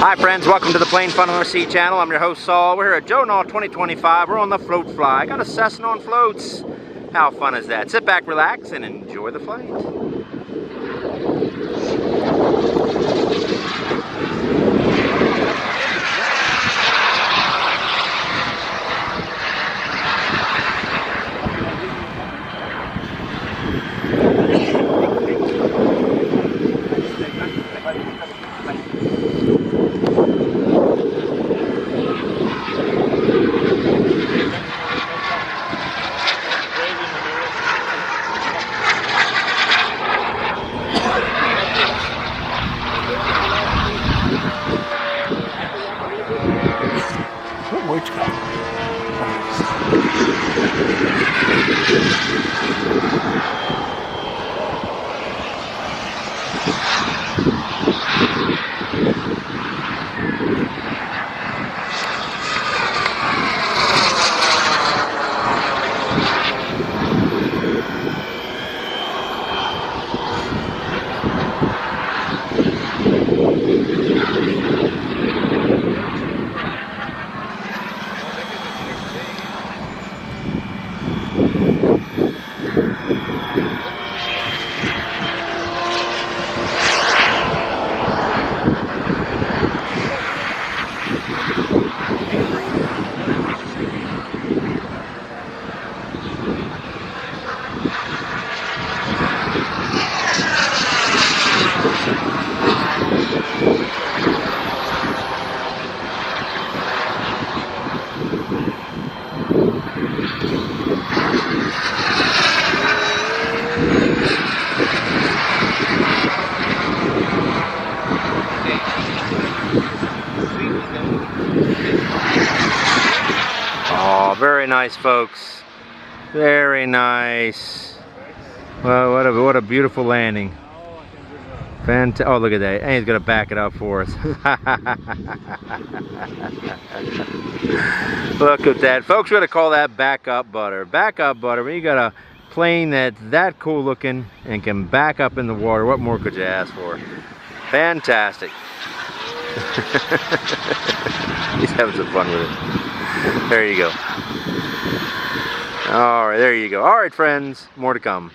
Hi friends, welcome to the Plane Fun RC channel. I'm your host Saul. We're here at Joe Nall 2025. We're on the float fly. I got a Cessna on floats. How fun is that? Sit back, relax, and enjoy the flight. Which guy? Oh, very nice, folks. Very nice. Well, what a beautiful landing. Fantastic. Oh, look at that. And he's going to back it up for us. Look at that. Folks, we're going to call that backup butter. Backup butter. When you got a plane that's that cool looking and can back up in the water, what more could you ask for? Fantastic. He's having some fun with it. There you go. All right, there you go. All right, friends, more to come.